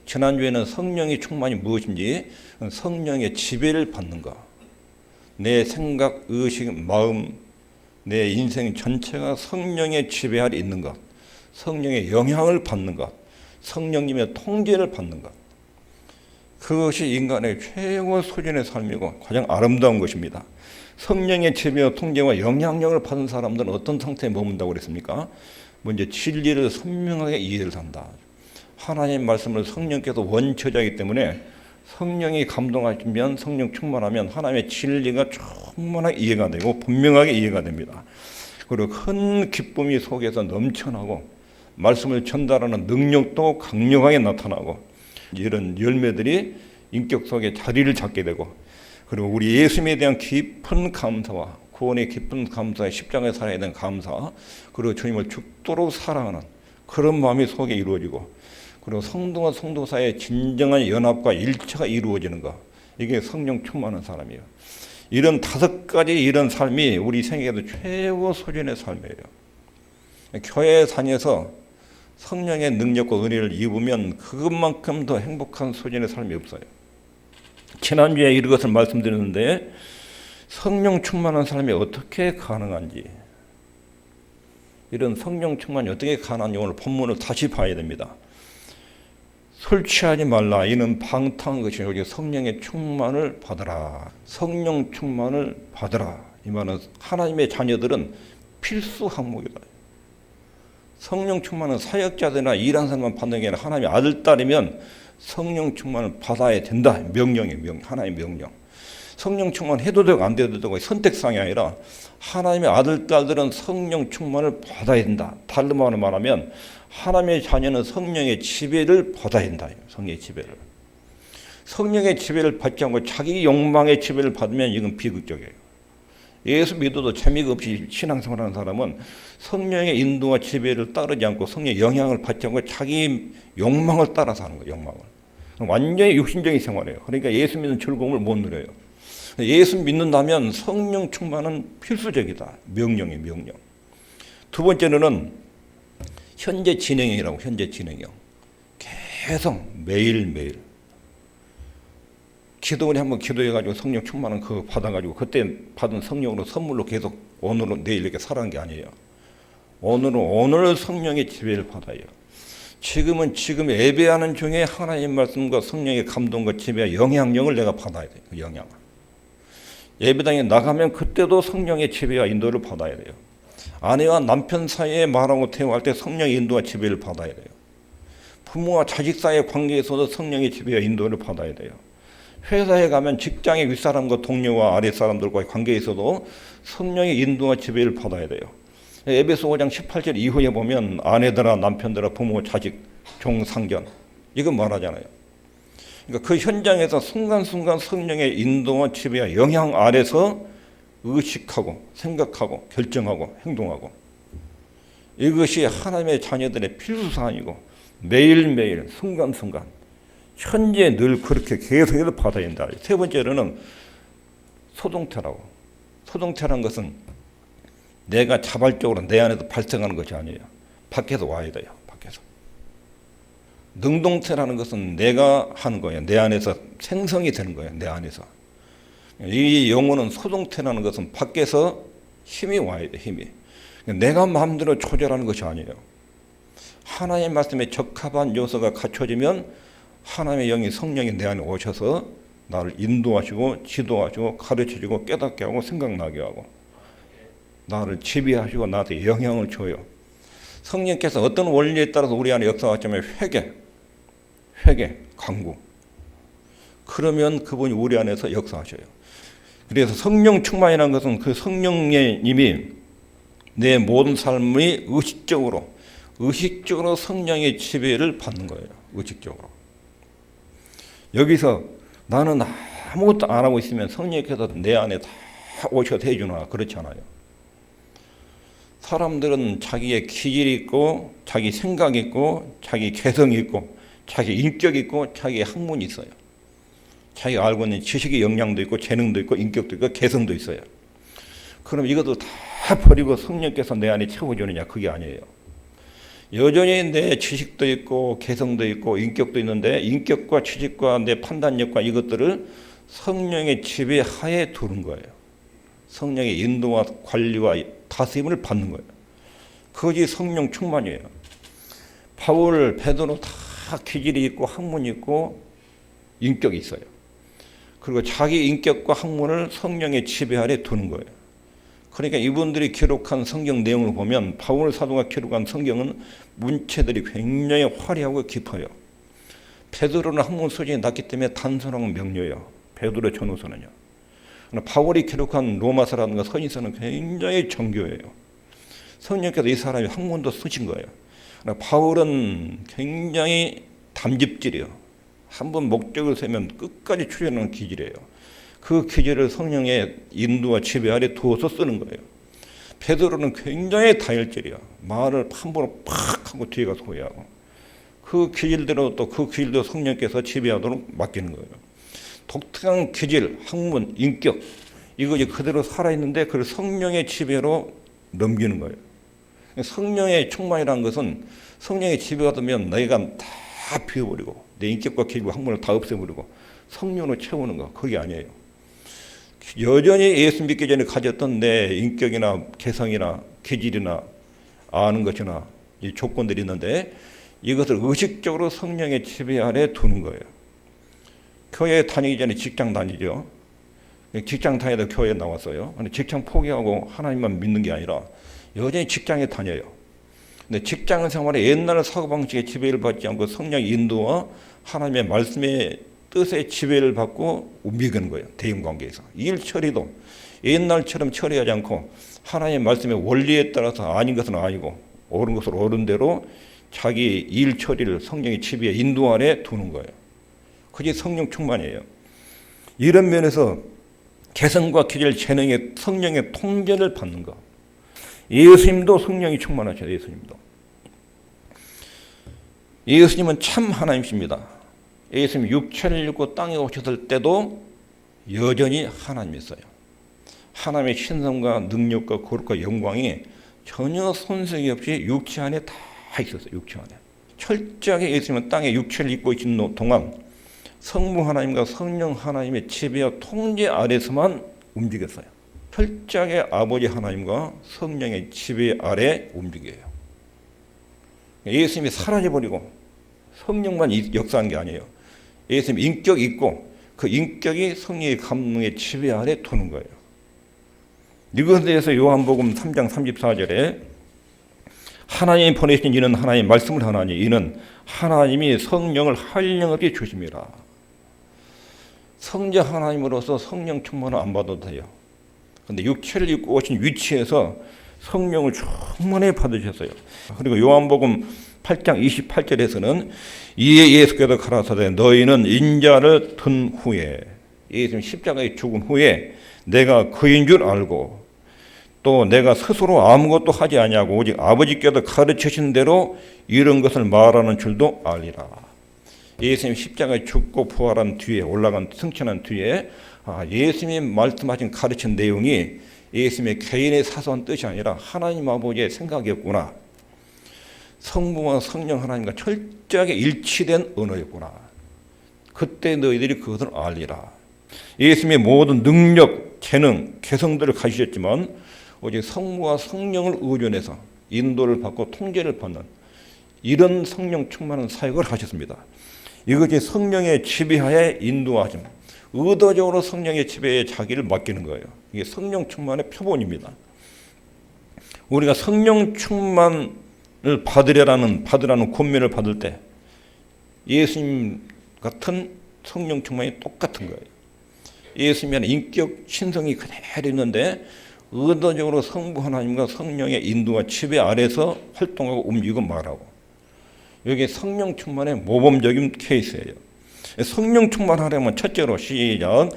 지난주에는 성령의 충만이 무엇인지, 성령의 지배를 받는 것. 내 생각, 의식, 마음, 내 인생 전체가 성령의 지배 아래 있는 것. 성령의 영향을 받는 것. 성령님의 통제를 받는 것. 그것이 인간의 최고 수준의 삶이고 가장 아름다운 것입니다. 성령의 지배와 통제와 영향력을 받은 사람들은 어떤 상태에 머문다고 그랬습니까? 먼저 진리를 선명하게 이해를 한다. 하나님 말씀을 성령께서 원처자이기 때문에 성령이 감동하시면, 성령 충만하면 하나님의 진리가 충분하게 이해가 되고 분명하게 이해가 됩니다. 그리고 큰 기쁨이 속에서 넘쳐나고 말씀을 전달하는 능력도 강력하게 나타나고, 이런 열매들이 인격 속에 자리를 잡게 되고, 그리고 우리 예수님에 대한 깊은 감사와 구원의 깊은 감사에 십자가에 살아야 되는 감사, 그리고 주님을 죽도록 사랑하는 그런 마음이 속에 이루어지고, 그리고 성도와 성도 사이의 진정한 연합과 일체가 이루어지는 것, 이게 성령 충만한 사람이에요. 이런 5가지 이런 삶이 우리 생애에도 최고 수준의 삶이에요. 교회 다녀서 성령의 능력과 은혜를 입으면 그것만큼 더 행복한 수준의 삶이 없어요. 지난주에 이것을 말씀드렸는데, 성령 충만한 삶이 어떻게 가능한지, 이런 성령 충만이 어떻게 가능한지 오늘 본문을 다시 봐야 됩니다. 술 취하지 말라, 이는 방탕한 것이요 여기 성령의 충만을 받으라. 성령 충만을 받으라. 이 말은 하나님의 자녀들은 필수 항목이다. 성령 충만은 사역자들이나 일하는 사람만 받는 게 아니라 하나님의 아들, 딸이면 성령 충만을 받아야 된다. 명령이에요. 하나님의 명령. 성령 충만 해도 되고 안 돼도 되고 선택상이 아니라 하나님의 아들, 딸들은 성령 충만을 받아야 된다. 다른 말로 말하면 하나님의 자녀는 성령의 지배를 받아야 된다. 성령의 지배를. 성령의 지배를 받지 않고 자기 욕망의 지배를 받으면 이건 비극적이에요. 예수 믿어도 재미가 없이 신앙생활하는 사람은 성령의 인도와 지배를 따르지 않고 성령의 영향을 받지 않고 자기 욕망을 따라서 하는 거예요. 욕망을. 완전히 육신적인 생활이에요. 그러니까 예수 믿는 즐거움을 못 누려요. 예수 믿는다면 성령 충만은 필수적이다. 명령이에요. 명령. 두 번째는 현재 진행형이라고. 현재 진행형. 계속 매일매일 기도원이 한번 기도해가지고 성령 충만은 그거 받아가지고 그때 받은 성령으로 선물로 계속 오늘은 내일 이렇게 살아가는 게 아니에요. 오늘 성령의 지배를 받아요. 지금은 지금 예배하는 중에 하나님 말씀과 성령의 감동과 지배와 영향력을 내가 받아야 돼요. 그 영향을. 예배당에 나가면 그때도 성령의 지배와 인도를 받아야 돼요. 아내와 남편 사이에 말하고 대화할 때 성령의 인도와 지배를 받아야 돼요. 부모와 자식 사이의 관계에서도 성령의 지배와 인도를 받아야 돼요. 회사에 가면 직장의 윗사람과 동료와 아랫사람들과의 관계에서도 성령의 인도와 지배를 받아야 돼요. 에베소 5장 18절 이후에 보면 아내들아 남편들아 부모 자식 종 상전 이거 말하잖아요. 그러니까 그 현장에서 순간순간 성령의 인도와 지배와 영향 아래서 의식하고 생각하고 결정하고 행동하고, 이것이 하나님의 자녀들의 필수사항이고 매일매일 순간순간 현재 늘 그렇게 계속해서 받아야 된다. 세 번째로는 소동태라고. 소동태라는 것은 내가 자발적으로 내 안에서 발생하는 것이 아니에요. 밖에서 와야 돼요. 밖에서. 능동태라는 것은 내가 하는 거예요. 내 안에서 생성이 되는 거예요. 내 안에서. 이 용어는 소동태라는 것은 밖에서 힘이 와야 돼. 힘이. 내가 마음대로 조절하는 것이 아니에요. 하나님의 말씀에 적합한 요소가 갖춰지면 하나님의 영이 성령이 내 안에 오셔서 나를 인도하시고 지도하시고 가르쳐주고 깨닫게 하고 생각나게 하고 나를 지배하시고 나한테 영향을 줘요. 성령께서 어떤 원리에 따라서 우리 안에 역사하시면 회개, 강구. 그러면 그분이 우리 안에서 역사하셔요. 그래서 성령 충만이라는 것은 그 성령님이 내 모든 삶이 의식적으로 성령의 지배를 받는 거예요. 의식적으로. 여기서 나는 아무것도 안 하고 있으면 성령께서 내 안에 다 오셔서 해주나? 그렇지 않아요. 사람들은 자기의 기질이 있고 자기 생각이 있고 자기 개성이 있고 자기 인격이 있고 자기 학문이 있어요. 자기가 알고 있는 지식의 역량도 있고 재능도 있고 인격도 있고 개성도 있어요. 그럼 이것도 다 버리고 성령께서 내 안에 채워주느냐? 그게 아니에요. 여전히 내 지식도 있고 개성도 있고 인격도 있는데 인격과 지식과 내 판단력과 이것들을 성령의 지배하에 두는 거예요. 성령의 인도와 관리와 다스림을 받는 거예요. 그것이 성령 충만이에요. 바울, 베드로 다 기질이 있고 학문이 있고 인격이 있어요. 그리고 자기 인격과 학문을 성령의 지배 아래 두는 거예요. 그러니까 이분들이 기록한 성경 내용을 보면 바울 사도가 기록한 성경은 문체들이 굉장히 화려하고 깊어요. 베드로는 학문 수준이 낮기 때문에 단순하고 명료해요. 베드로 전후서는요. 바울이 기록한 로마서라든가 서신서는 굉장히 정교해요. 성령께서 이 사람이 학문도 쓰신 거예요. 바울은 굉장히 담집질이에요. 한번 목적을 세면 끝까지 추진하는 기질이에요. 그 기질을 성령의 인도와 지배 아래 두어서 쓰는 거예요. 베드로는 굉장히 다혈질이야. 말을 한 번에 팍 하고 뒤에 가서 후회하고. 그 기질대로 또 그 기질도 성령께서 지배하도록 맡기는 거예요. 독특한 기질, 학문, 인격 이것이 그대로 살아있는데 그걸 성령의 지배로 넘기는 거예요. 성령의 충만이라는 것은 성령의 지배가 되면 내가 다 비워버리고 내 인격과 기질과 학문을 다 없애버리고 성령으로 채우는 거 그게 아니에요. 여전히 예수 믿기 전에 가졌던 내 인격이나 개성이나 기질이나 아는 것이나 이 조건들이 있는데 이것을 의식적으로 성령의 지배 아래 두는 거예요. 교회 다니기 전에 직장 다니죠. 직장 다니다 교회에 나왔어요. 근데 직장 포기하고 하나님만 믿는 게 아니라 여전히 직장에 다녀요. 근데 직장 생활에 옛날 사고방식의 지배를 받지 않고 성령의 인도와 하나님의 말씀의 뜻의 지배를 받고 움직이는 거예요. 대인관계에서. 일 처리도 옛날처럼 처리하지 않고 하나님의 말씀의 원리에 따라서 아닌 것은 아니고 옳은 것을 옳은 대로 자기 일 처리를 성령의 지배에 인도 아래 두는 거예요. 그게 성령 충만이에요. 이런 면에서 개성과 기질, 재능의 성령의 통제를 받는 것. 예수님도 성령이 충만하셔요. 예수님은 참 하나님이십니다. 예수님 육체를 입고 땅에 오셨을 때도 여전히 하나님이었어요. 하나님의 신성과 능력과 거룩과 영광이 전혀 손색이 없이 육체 안에 다 있었어요. 육체 안에. 철저하게 예수님은 땅에 육체를 입고 있는 동안 성부 하나님과 성령 하나님의 지배와 통제 아래서만 움직였어요. 철저하게 아버지 하나님과 성령의 지배 아래 움직여요. 예수님이 사라져버리고 성령만 역사한 게 아니에요. 예수님 인격이 있고 그 인격이 성령의 감동의 지배 아래 두는 거예요. 이것에 대해서 요한복음 3장 34절에 하나님이 보내신 이는 하나님의 말씀을 하나니 이는 하나님이 성령을 한량없이 주심이라. 성자 하나님으로서 성령 충만을 안 받아도 돼요. 그런데 육체를 입고 오신 위치에서 성령을 충만히 받으셨어요. 그리고 요한복음 8장 28절에서는 이에 예수께서 가라사대 너희는 인자를 든 후에 예수님 십자가에 죽은 후에 내가 그인 줄 알고 또 내가 스스로 아무것도 하지 아니하고 오직 아버지께서 가르치신 대로 이런 것을 말하는 줄도 알리라. 예수님 십자가에 죽고 부활한 뒤에 올라간 승천한 뒤에 예수님이 말씀하신 가르친 내용이 예수님의 개인의 사소한 뜻이 아니라 하나님 아버지의 생각이었구나. 성부와 성령 하나님과 철저하게 일치된 언어였구나. 그때 너희들이 그것을 알리라. 예수님의 모든 능력, 재능, 개성들을 가지셨지만 오직 성부와 성령을 의존해서 인도를 받고 통제를 받는 이런 성령 충만한 사역을 하셨습니다. 이것이 성령의 지배하에 인도하심, 의도적으로 성령의 지배에 자기를 맡기는 거예요. 이게 성령 충만의 표본입니다. 우리가 성령 충만을 받으라는 권면을 받을 때 예수님 같은 성령 충만이 똑같은 거예요. 예수님의 인격 신성이 그대로 있는데 의도적으로 성부 하나님과 성령의 인도와 지배 아래서 활동하고 움직이고 말하고 이게 성령 충만의 모범적인 케이스예요. 성령 충만하려면 첫째로 시작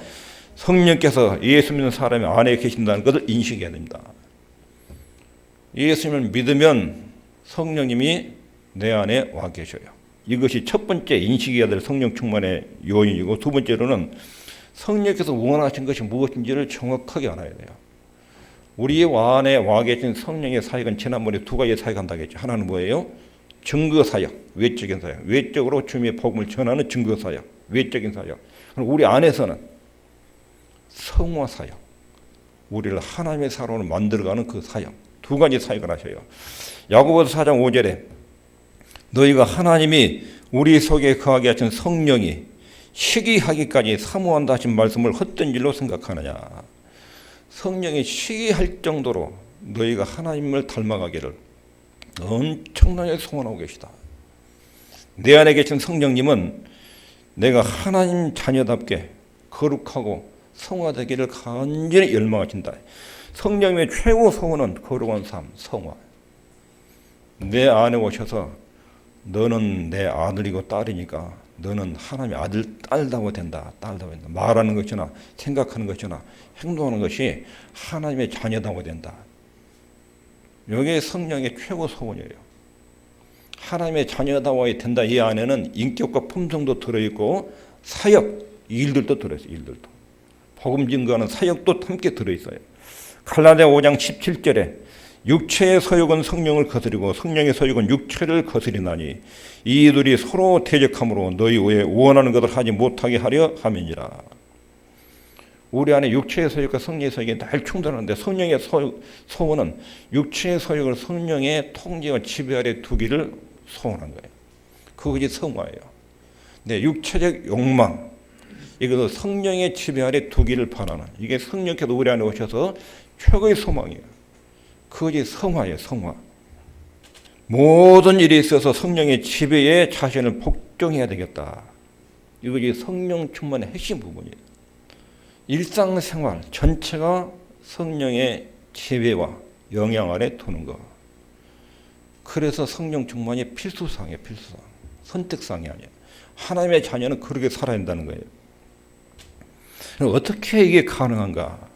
성령께서 예수 믿는 사람의 안에 계신다는 것을 인식해야 됩니다. 예수님을 믿으면 성령님이 내 안에 와 계셔요. 이것이 첫 번째 인식해야 될 성령 충만의 요인이고 두 번째로는 성령께서 원하신 것이 무엇인지를 정확하게 알아야 돼요. 우리 안에 와 계신 성령의 사역은 지난번에 두 가지의 사역을 한다고 했죠. 하나는 뭐예요? 증거사역, 외적인 사역, 외적으로 주님의 복음을 전하는 증거사역, 외적인 사역. 우리 안에서는 성화사역, 우리를 하나님의 사람으로 만들어가는 그 사역, 두 가지 사역을 하셔요. 야고보서 4장 5절에 너희가 하나님이 우리 속에 거하게 하신 성령이 시기하기까지 사모한다 하신 말씀을 헛된 일로 생각하느냐. 성령이 시기할 정도로 너희가 하나님을 닮아가기를 엄청나게 소원하고 계시다. 내 안에 계신 성령님은 내가 하나님 자녀답게 거룩하고 성화되기를 간절히 열망하신다. 성령님의 최고 소원은 거룩한 삶, 성화. 내 안에 오셔서 너는 내 아들이고 딸이니까 너는 하나님의 아들, 딸다워 된다. 딸다워 된다. 말하는 것이나 생각하는 것이나 행동하는 것이 하나님의 자녀다워 된다. 이게 성령의 최고 소원이에요. 하나님의 자녀다워야 된다. 이 안에는 인격과 품성도 들어있고 사역, 일들도 들어있어요. 일들도. 복음 증거하는 사역도 함께 들어있어요. 갈라디아 5장 17절에 육체의 소욕은 성령을 거스리고 성령의 소욕은 육체를 거스리나니 이들이 서로 대적함으로 너희 외에 원하는 것을 하지 못하게 하려 함이니라. 우리 안에 육체의 소욕과 성령의 소욕이 늘 충돌하는데 성령의 소원은 육체의 소욕을 성령의 통제와 지배 아래 두기를 소원한 거예요. 그것이 성화예요. 네, 육체적 욕망, 이것도 성령의 지배 아래 두기를 바라는, 이게 성령께서 우리 안에 오셔서 최고의 소망이에요. 그것이 성화예요. 성화. 모든 일에 있어서 성령의 지배에 자신을 복종해야 되겠다. 이것이 성령 충만의 핵심 부분이에요. 일상생활 전체가 성령의 지배와 영향 아래 두는 것. 그래서 성령 충만이 필수사항이에요. 필수사항. 선택사항이 아니에요. 하나님의 자녀는 그렇게 살아야 한다는 거예요. 어떻게 이게 가능한가?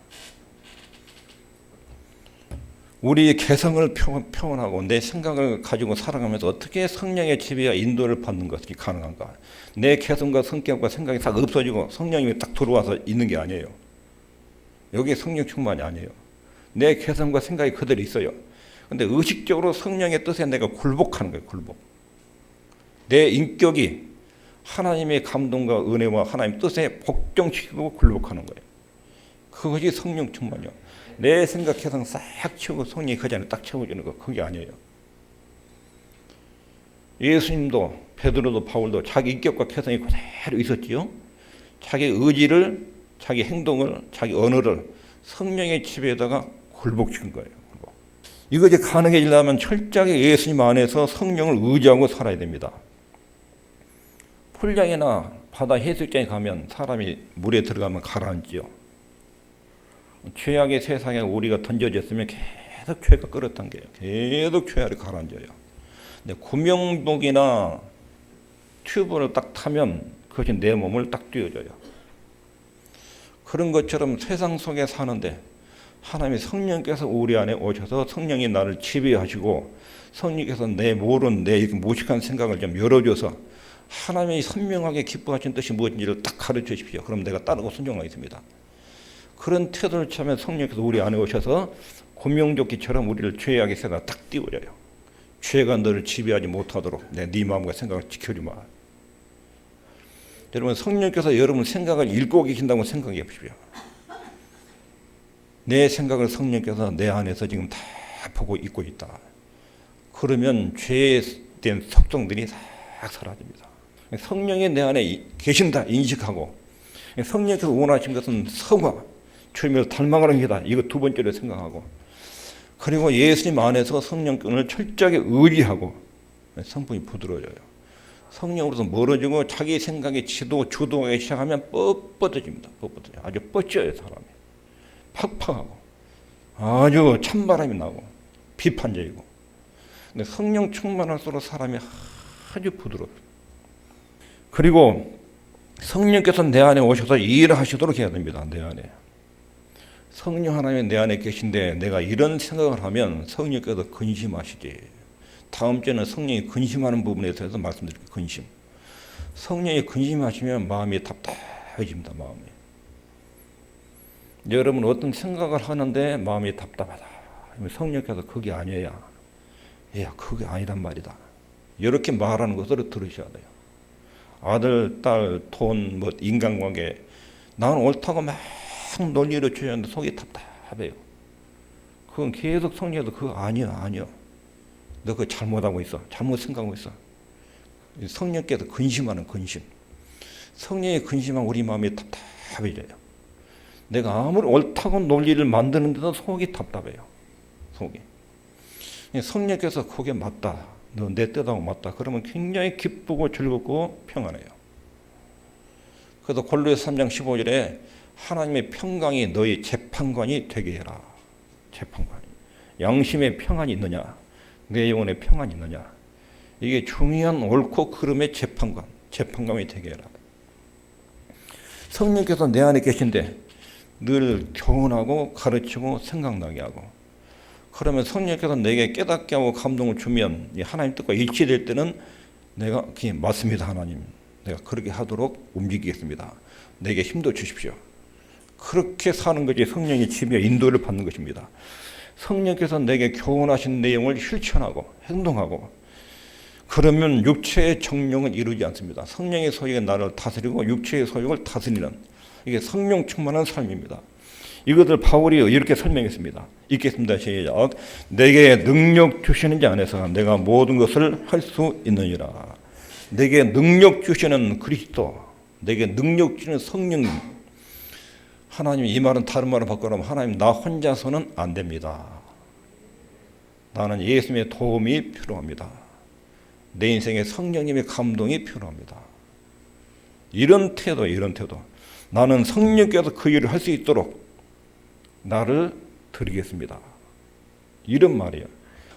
우리의 개성을 표현하고 내 생각을 가지고 살아가면서 어떻게 성령의 지배와 인도를 받는 것이 가능한가? 내 개성과 성격과 생각이 다 없어지고 성령님이 딱 들어와서 있는 게 아니에요. 여기 성령 충만이 아니에요. 내 개성과 생각이 그대로 있어요. 그런데 의식적으로 성령의 뜻에 내가 굴복하는 거예요. 굴복. 내 인격이 하나님의 감동과 은혜와 하나님의 뜻에 복종시키고 굴복하는 거예요. 그것이 성령 충만이요. 내 생각 개성 싹 채우고 성령이 그 자리에 딱 채워주는 거, 그게 아니에요. 예수님도 베드로도 바울도 자기 인격과 개성이 그대로 있었지요. 자기 의지를, 자기 행동을, 자기 언어를 성령의 지배에다가 굴복시킨 거예요. 이것이 가능해지려면 철저하게 예수님 안에서 성령을 의지하고 살아야 됩니다. 풀장이나 바다 해수욕장에 가면 사람이 물에 들어가면 가라앉지요. 최악의 세상에 우리가 던져졌으면 계속 죄가 끌어당겨요. 계속 죄 아래 가라앉아요. 근데 구명복이나 튜브를 딱 타면 그것이 내 몸을 딱 띄워줘요. 그런 것처럼 세상 속에 사는데 하나님의 성령께서 우리 안에 오셔서 성령이 나를 지배하시고 성령께서 내 모른 내 무식한 생각을 좀 열어줘서 하나님이 선명하게 기뻐하신 뜻이 무엇인지를 딱 가르쳐 주십시오. 그럼 내가 따르고 순종하겠습니다. 그런 태도를 취하면 성령께서 우리 안에 오셔서 구명조끼처럼 우리를 죄악의 세다 딱 띄워줘요. 죄가 너를 지배하지 못하도록 네 마음과 생각을 지켜주마. 여러분, 성령께서 여러분 생각을 읽고 계신다고 생각해 보십시오. 내 생각을 성령께서 내 안에서 지금 다 보고 있고 있다. 그러면 죄에 대한 속성들이 다 사라집니다. 성령이 내 안에 계신다 인식하고, 성령께서 원하신 것은 성화, 주님을 닮아가는 게다. 이거 두 번째로 생각하고, 그리고 예수님 안에서 성령권을 철저하게 의지하고 성품이 부드러워져요. 성령으로서 멀어지고 자기 생각에 주도하기 시작하면 뻣뻣해집니다. 뻣뻣해요. 아주 뻗져요. 사람이 팍팍하고 아주 찬바람이 나고 비판적이고. 근데 성령 충만할수록 사람이 아주 부드러워요. 그리고 성령께서 내 안에 오셔서 일을 하시도록 해야 됩니다. 내 안에 성령 하나님이 내 안에 계신데 내가 이런 생각을 하면 성령께서 근심하시지. 다음 주에는 성령이 근심하는 부분에 대해서 말씀드릴게요. 근심. 성령이 근심하시면 마음이 답답해집니다. 마음이. 여러분 어떤 생각을 하는데 마음이 답답하다. 성령께서 그게 아니야. 야, 그게 아니란 말이다. 이렇게 말하는 것을 들으셔야 돼요. 아들, 딸, 돈, 뭐 인간관계, 나는 옳다고 막 논리를 주는데 속이 답답해요. 그건 계속 성령에서 그거 아니야. 너 그거 잘못하고 있어. 잘못 생각하고 있어. 성령께서 근심하는 근심. 성령의 근심한 우리 마음이 답답해져요. 내가 아무리 옳다고 논리를 만드는데도 속이 답답해요. 속이. 성령께서 그게 맞다. 너 내 뜻하고 맞다. 그러면 굉장히 기쁘고 즐겁고 평안해요. 그래서 골로새 3장 15절에 하나님의 평강이 너희 재판관이 되게 해라. 재판관. 양심의 평안이 있느냐? 내 영혼의 평안이 있느냐? 이게 중요한 옳고 그름의 재판관이 되게 해라. 성령께서 내 안에 계신데 늘 교훈하고 가르치고 생각나게 하고, 그러면 성령께서 내게 깨닫게 하고 감동을 주면 하나님 뜻과 일치될 때는 내가 그게 맞습니다. 하나님, 내가 그렇게 하도록 움직이겠습니다. 내게 힘도 주십시오. 그렇게 사는 것이 성령의 지배 인도를 받는 것입니다. 성령께서 내게 교훈하신 내용을 실천하고 행동하고, 그러면 육체의 정욕은 이루지 않습니다. 성령의 소유가 나를 다스리고 육체의 소욕을 다스리는, 이게 성령 충만한 삶입니다. 이것을 바울이 이렇게 설명했습니다. 읽겠습니다. 시작. 내게 능력 주시는 자 안에서 내가 모든 것을 할 수 있느니라. 내게 능력 주시는 그리스도, 내게 능력 주시는 성령님. 하나님, 이 말은 다른 말을 바꾸라면 하나님, 나 혼자서는 안 됩니다. 나는 예수님의 도움이 필요합니다. 내 인생에 성령님의 감동이 필요합니다. 이런 태도. 나는 성령께서 그 일을 할 수 있도록 나를 드리겠습니다. 이런 말이에요.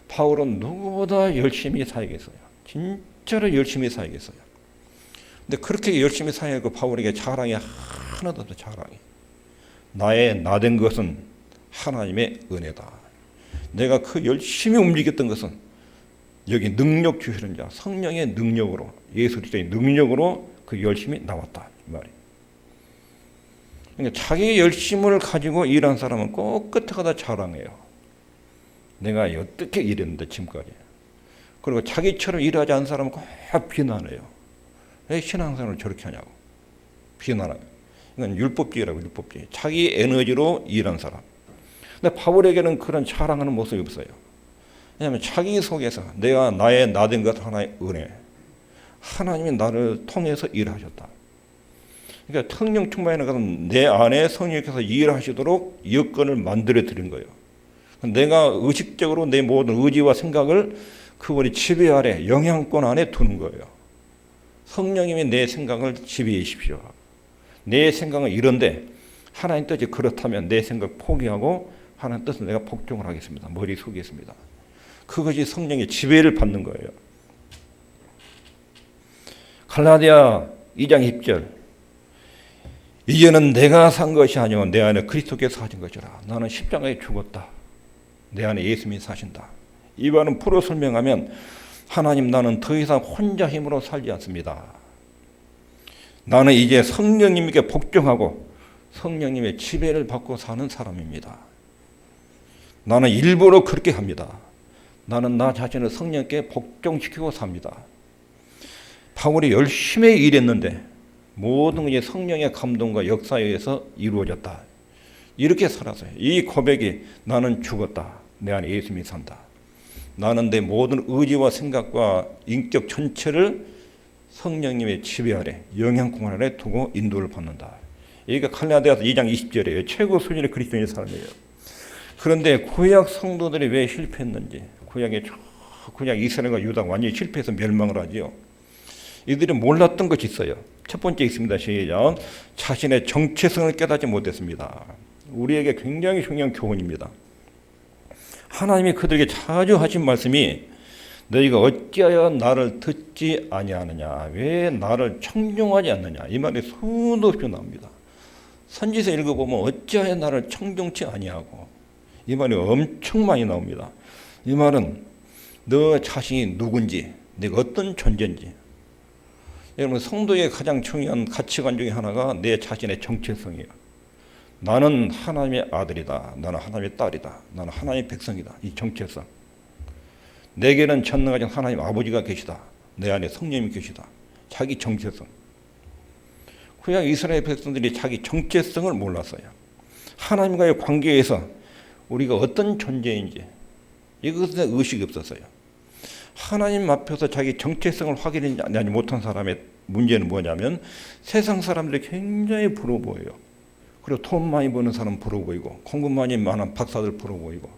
바울은 누구보다 열심히 사역했어요. 진짜로 열심히 사역했어요. 근데 그렇게 열심히 사역하고 바울에게 자랑이 하나도 없어요. 자랑이. 나의 나된 것은 하나님의 은혜다. 내가 그 열심히 움직였던 것은 여기 능력 주시는 자, 성령의 능력으로, 예수 그리스도의 능력으로 그 열심히 나왔다. 이 말이에요. 그러니까 자기 열심을 가지고 일한 사람은 꼭 끝에 가다 자랑해요. 내가 어떻게 일했는데 지금까지. 그리고 자기처럼 일하지 않은 사람은 꼭 비난해요. 왜 신앙생활을 저렇게 하냐고. 비난해요. 이건 율법주의라고, 율법주의. 자기 에너지로 일한 사람. 근데 바울에게는 그런 자랑하는 모습이 없어요. 왜냐하면 자기 속에서 내가 나의 나된 것 하나의 은혜. 하나님이 나를 통해서 일하셨다. 그러니까 성령 충만에 가서 내 안에 성령께서 일하시도록 여건을 만들어 드린 거예요. 내가 의식적으로 내 모든 의지와 생각을 그분이 지배 아래, 영향권 안에 두는 거예요. 성령님이 내 생각을 지배해 주십시오. 내 생각은 이런데 하나님 뜻이 그렇다면 내 생각 포기하고 하나님 뜻을 내가 복종을 하겠습니다. 머리 숙이겠습니다. 그것이 성령의 지배를 받는 거예요. 갈라디아 2장 10절. 이제는 내가 산 것이 아니오 내 안에 그리스도께서 하신 것이라. 나는 십자가에 죽었다. 내 안에 예수님이 사신다. 이 말은 풀어 설명하면 하나님, 나는 더 이상 혼자 힘으로 살지 않습니다. 나는 이제 성령님께 복종하고 성령님의 지배를 받고 사는 사람입니다. 나는 일부러 그렇게 합니다. 나는 나 자신을 성령께 복종시키고 삽니다. 바울이 열심히 일했는데 모든 것이 성령의 감동과 역사에 의해서 이루어졌다. 이렇게 살았어요. 이 고백이 나는 죽었다. 내 안에 예수님이 산다. 나는 내 모든 의지와 생각과 인격 전체를 성령님의 지배 아래, 영향권 아래 두고 인도를 받는다. 여기가 갈라디아서 2장 20절이에요. 최고 수준의 그리스도인의 삶이에요. 그런데 구약 성도들이 왜 실패했는지, 구약 이스라엘과 유다가 완전히 실패해서 멸망을 하지요. 이들이 몰랐던 것이 있어요. 첫 번째 있습니다. 시작. 자신의 정체성을 깨닫지 못했습니다. 우리에게 굉장히 중요한 교훈입니다. 하나님이 그들에게 자주 하신 말씀이 너희가 어찌하여 나를 듣지 아니하느냐, 왜 나를 청종하지 않느냐, 이 말이 수도 없이 나옵니다. 선지서 읽어보면 어찌하여 나를 청종치 아니하고, 이 말이 엄청 많이 나옵니다. 이 말은 너 자신이 누군지, 내가 어떤 존재인지. 여러분, 성도의 가장 중요한 가치관 중에 하나가 내 자신의 정체성이에요. 나는 하나님의 아들이다. 나는 하나님의 딸이다. 나는 하나님의 백성이다. 이 정체성. 내게는 전능하신 하나님 아버지가 계시다. 내 안에 성령님이 계시다. 자기 정체성. 구약 이스라엘 백성들이 자기 정체성을 몰랐어요. 하나님과의 관계에서 우리가 어떤 존재인지 이것에 의식이 없었어요. 하나님 앞에서 자기 정체성을 확인하지 못한 사람의 문제는 뭐냐면 세상 사람들이 굉장히 부러워 보여요. 그리고 돈 많이 버는 사람 부러워 보이고 공부 많이 많은 박사들 부러워 보이고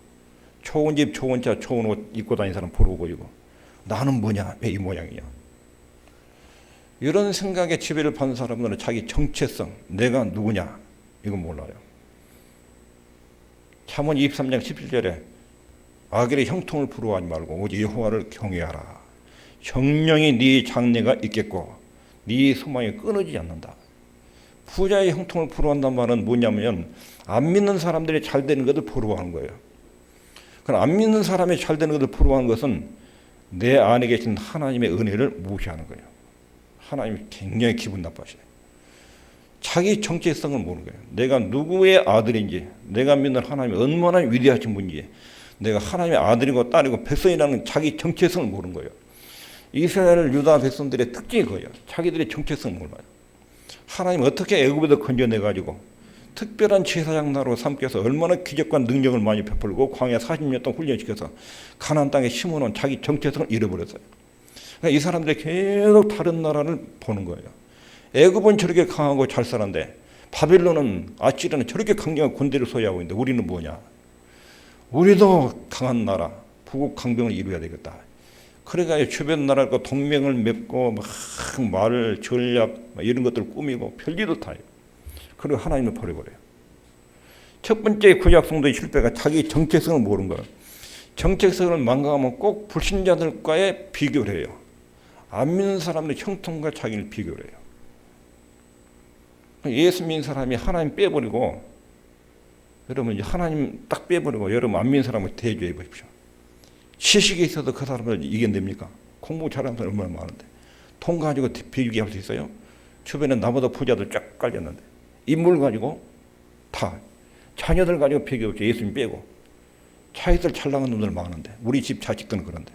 좋은 집 좋은 차 좋은 옷 입고 다니는 사람 부러워 보이고 나는 뭐냐 왜 이 모양이야. 이런 생각에 지배를 받는 사람들은 자기 정체성 내가 누구냐 이건 몰라요. 잠언 23장 17절에 악인의 형통을 부러워하지 말고 오직 여호와를 경외하라. 정령이 네 장래가 있겠고 네 소망이 끊어지지 않는다. 부자의 형통을 부러워한다는 말은 뭐냐면 안 믿는 사람들이 잘 되는 것을 부러워하는 거예요. 그럼 안 믿는 사람이 잘 되는 것을 부러워하는 것은 내 안에 계신 하나님의 은혜를 무시하는 거예요. 하나님이 굉장히 기분 나빠하시네요. 자기 정체성을 모르는 거예요. 내가 누구의 아들인지, 내가 믿는 하나님이 얼마나 위대하신 분인지, 내가 하나님의 아들이고 딸이고 백성이라는 자기 정체성을 모르는 거예요. 이스라엘 유다 백성들의 특징이 그거예요. 자기들의 정체성을 몰라요. 하나님 어떻게 애굽에서 건져내가지고 특별한 제사장 나라로 삼켜서 얼마나 기적과 능력을 많이 베풀고 광야 40년 동안 훈련시켜서 가나안 땅에 심어놓은 자기 정체성을 잃어버렸어요. 그러니까 이 사람들이 계속 다른 나라를 보는 거예요. 애굽은 저렇게 강하고 잘 살았는데 바빌론은 아시리아는 저렇게 강력한 군대를 소유하고 있는데 우리는 뭐냐? 우리도 강한 나라, 부국 강병을 이루어야 되겠다. 그러니까 주변 나라과 동맹을 맺고 막 말, 전략 이런 것들을 꾸미고 별일도 다 해요. 그리고 하나님을 버려버려요. 첫 번째 구약 성도의 실패가 자기 정체성을 모르는 거예요. 정체성을 망각하면 꼭 불신자들과의 비교를 해요. 안 믿는 사람들의 형통과 자기를 비교를 해요. 예수 믿는 사람이 하나님 빼버리고 여러분 이제 하나님 딱 빼버리고 여러분 안 믿는 사람을 대조해 보십시오. 지식이 있어도 그 사람을 이겨냅니까? 공부 잘하는 사람 얼마나 많은데 돈 가지고 비교할 수 있어요? 주변에 나보다 부자들 쫙 깔렸는데 인물 가지고 다 자녀들 가지고 비교해 예수님 빼고 자기들 잘 나가는 놈들 많은데 우리 집 자식들은 그런데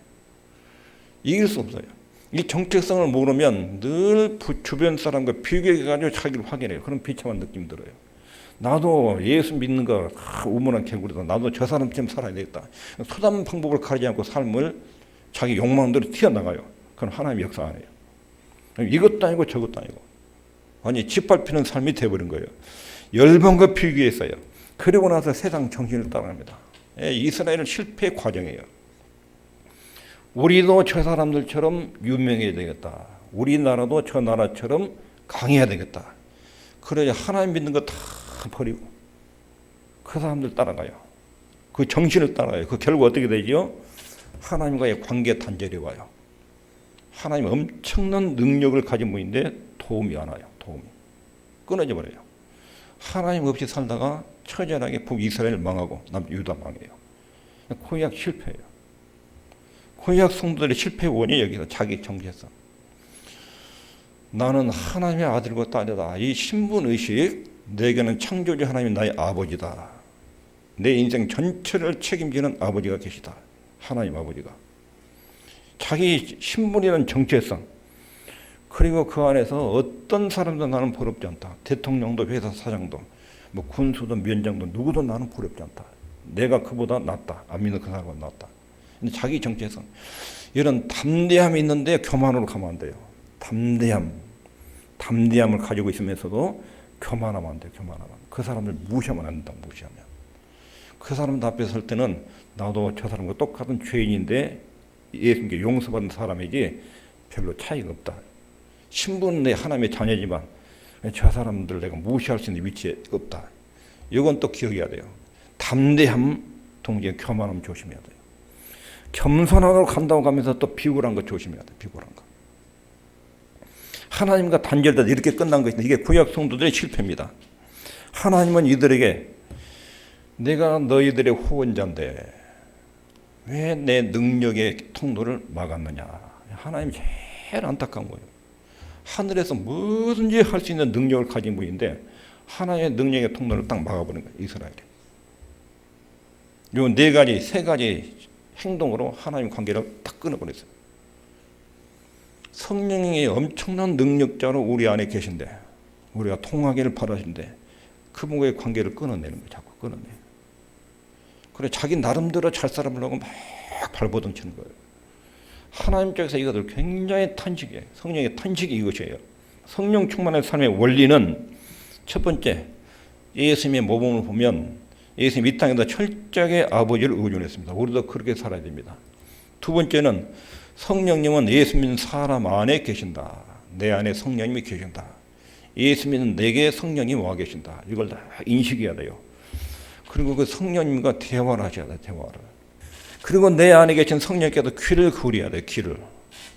이길 수 없어요. 이 정체성을 모르면 늘 주변 사람과 비교해가지고 자기를 확인해요. 그런 비참한 느낌이 들어요. 나도 예수 믿는 거 우물한 개구리다. 나도 저 사람처럼 살아야 되겠다. 소담 방법을 가리지 않고 삶을 자기 욕망대로 튀어나가요. 그건 하나님의 역사 안 해요. 이것도 아니고 저것도 아니고 아니 짓밟히는 삶이 돼버린 거예요. 열방과 비교했어요. 그리고 나서 세상 정신을 따라갑니다. 이스라엘은 실패의 과정이에요. 우리도 저 사람들처럼 유명해야 되겠다. 우리나라도 저 나라처럼 강해야 되겠다. 그래야 하나님 믿는 거 다 버리고 그 사람들 따라가요. 그 정신을 따라가요. 그 결국 어떻게 되죠? 하나님과의 관계 단절이 와요. 하나님 엄청난 능력을 가진 분인데 도움이 안 와요. 도움이 끊어져 버려요. 하나님 없이 살다가 처절하게 북이스라엘 망하고 남유다 망해요. 구약 실패예요. 구약 성도들의 실패 원인이 여기서 자기 정체성. 나는 하나님의 아들과 딸이다. 이 신분의식, 내게는 창조주 하나님이 나의 아버지다. 내 인생 전체를 책임지는 아버지가 계시다. 하나님 아버지가. 자기 신분이라는 정체성. 그리고 그 안에서 어떤 사람도 나는 부럽지 않다. 대통령도 회사 사장도 뭐 군수도 면장도 누구도 나는 부럽지 않다. 내가 그보다 낫다. 안 믿는 그 사람보다 낫다. 근데 자기 정체성. 이런 담대함이 있는데 교만으로 가면 안 돼요. 담대함을 가지고 있으면서도 교만하면 안 돼요. 교만하면. 그 사람을 무시하면 안 된다. 무시하면. 그 사람들 앞에 설 때는 나도 저 사람과 똑같은 죄인인데 예수님께 용서받은 사람이지 별로 차이가 없다. 신분은 내 하나님의 자녀지만 저 사람들 내가 무시할 수 있는 위치에 없다. 이건 또 기억해야 돼요. 담대함 동시에 교만함 조심해야 돼요. 겸손함으로 간다고 가면서 또 비굴한 거 조심해야 돼요. 비굴한 거. 하나님과 단절돼서 이렇게 끝난 것인데 이게 구약 성도들의 실패입니다. 하나님은 이들에게 내가 너희들의 후원자인데 왜 내 능력의 통로를 막았느냐. 하나님 제일 안타까운 거예요. 하늘에서 뭐든지 할 수 있는 능력을 가진 분인데 하나님의 능력의 통로를 딱 막아버린 거예요. 이스라엘이. 요 세 가지 행동으로 하나님 관계를 딱 끊어버렸어요. 성령이 엄청난 능력자로 우리 안에 계신데 우리가 통하기를 바라시는데 그분과의 관계를 끊어내는 거예요. 자꾸 끊어내요. 그래 자기 나름대로 잘 살아보려고 막 발버둥치는 거예요. 하나님 쪽에서 이것들 굉장히 탄식이에요. 성령의 탄식이 이것이에요. 성령 충만한 삶의 원리는 첫 번째, 예수님의 모범을 보면 예수님이 이 땅에다 철저하게 아버지를 의존했습니다. 우리도 그렇게 살아야 됩니다. 두 번째는 성령님은 예수 믿는 사람 안에 계신다. 내 안에 성령님이 계신다. 예수 믿는 내게 성령님이 와 계신다. 이걸 다 인식해야 돼요. 그리고 그 성령님과 대화를 하셔야 돼요. 대화를. 그리고 내 안에 계신 성령께서 귀를 기울여야 돼요. 귀를.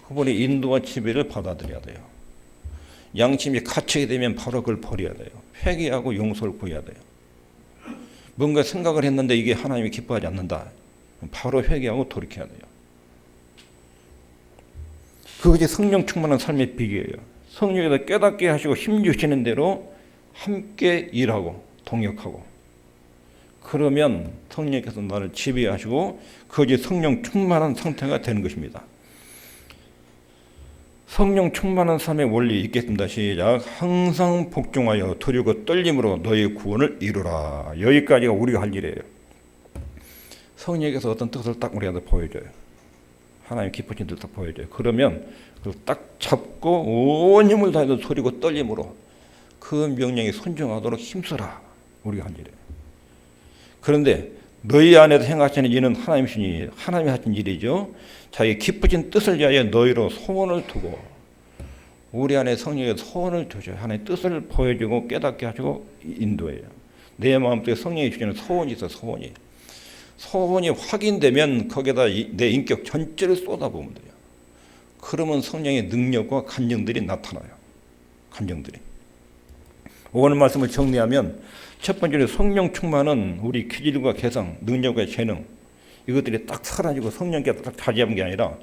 그분의 인도와 지배를 받아들여야 돼요. 양심이 갇히게 되면 바로 그걸 버려야 돼요. 회개하고 용서를 구해야 돼요. 뭔가 생각을 했는데 이게 하나님이 기뻐하지 않는다. 바로 회개하고 돌이켜야 돼요. 그것이 성령 충만한 삶의 비결이에요. 성령에서 깨닫게 하시고 힘 주시는 대로 함께 일하고 동역하고 그러면 성령께서 나를 지배하시고 그것이 성령 충만한 상태가 되는 것입니다. 성령 충만한 삶의 원리 있겠습니다. 시작. 항상 복종하여 두려고 떨림으로 너의 구원을 이루라. 여기까지가 우리가 할 일이에요. 성령께서 어떤 뜻을 딱 우리한테 보여줘요. 하나님 기쁘신 뜻을 딱 보여줘요. 그러면 그걸 딱 잡고 온 힘을 다해서 소리고 떨림으로 그 명령에 순종하도록 힘써라. 우리가 할 일이에요. 그런데 너희 안에서 행하시는 일은 하나님이시니 하나님이 하신 일이죠. 자기 기쁘신 뜻을 위하여 너희로 소원을 두고 우리 안에 성령의 소원을 두셔요. 하나님의 뜻을 보여주고 깨닫게 하시고 인도해요. 내 마음속에 성령이 주시는 소원이 있어. 소원이 확인되면 거기에다 내 인격 전체를 쏟아부으면 돼요. 그러면 성령의 능력과 감정들이 나타나요. 감정들이. 오늘 말씀을 정리하면 첫 번째로 성령 충만은 우리 기질과 개성, 능력과 재능 이것들이 딱 사라지고 성령께서 딱 자제하는 게 아니라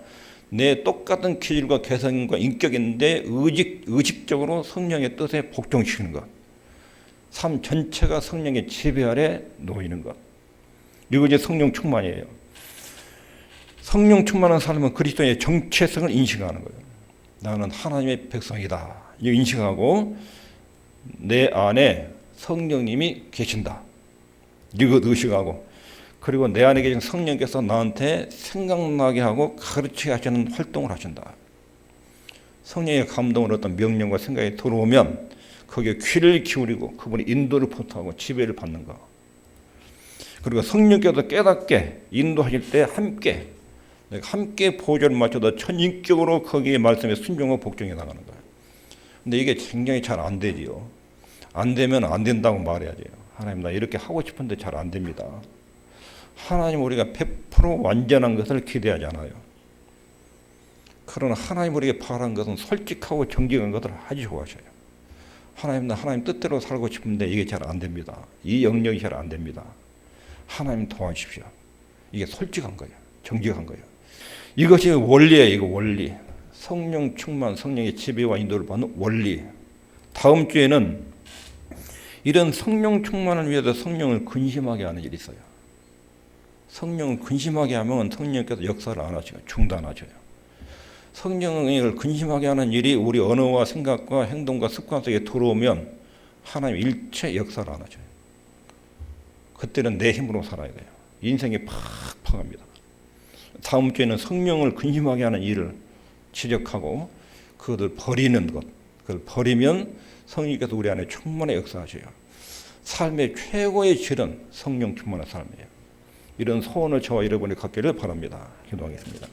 내 똑같은 기질과 개성과 인격인데 의식적으로 성령의 뜻에 복종시키는 것. 삶 전체가 성령의 지배 아래 놓이는 것. 이것이 성령 충만이에요. 성령 충만한 삶은 그리스도의 정체성을 인식하는 거예요. 나는 하나님의 백성이다. 이거 인식하고 내 안에 성령님이 계신다. 이것 의식하고 그리고 내 안에 계신 성령께서 나한테 생각나게 하고 가르치게 하시는 활동을 하신다. 성령의 감동을 어떤 명령과 생각이 들어오면 거기에 귀를 기울이고 그분이 인도를 포토하고 지배를 받는 거. 그리고 성령께서 깨닫게 인도하실 때 함께 보조를 맞춰서 천인격으로 거기에 말씀에 순종하고 복종해 나가는 거예요. 근데 이게 굉장히 잘 안 되지요. 안 되면 안 된다고 말해야 돼요. 하나님 나 이렇게 하고 싶은데 잘 안 됩니다. 하나님 우리가 100% 완전한 것을 기대하지 않아요. 그러나 하나님 우리에게 바라는 것은 솔직하고 정직한 것을 아주 좋아하셔요. 하나님 나 하나님 뜻대로 살고 싶은데 이게 잘 안 됩니다. 이 영역이 잘 안 됩니다. 하나님 도와주십시오. 이게 솔직한 거예요. 정직한 거예요. 이것이 원리예요. 이거 원리. 성령 충만, 성령의 지배와 인도를 받는 원리. 다음 주에는 이런 성령 충만을 위해서 성령을 근심하게 하는 일이 있어요. 성령을 근심하게 하면 성령께서 역사를 안 하셔요. 중단하셔요. 성령을 근심하게 하는 일이 우리 언어와 생각과 행동과 습관 속에 들어오면 하나님 일체 역사를 안 하셔요. 그때는 내 힘으로 살아야 돼요. 인생이 팍팍합니다. 다음 주에는 성령을 근심하게 하는 일을 지적하고 그것을 버리는 것. 그걸 버리면 성령께서 우리 안에 충만히 역사하셔요. 삶의 최고의 질은 성령 충만한 삶이에요. 이런 소원을 저와 여러분이 갖기를 바랍니다. 기도하겠습니다.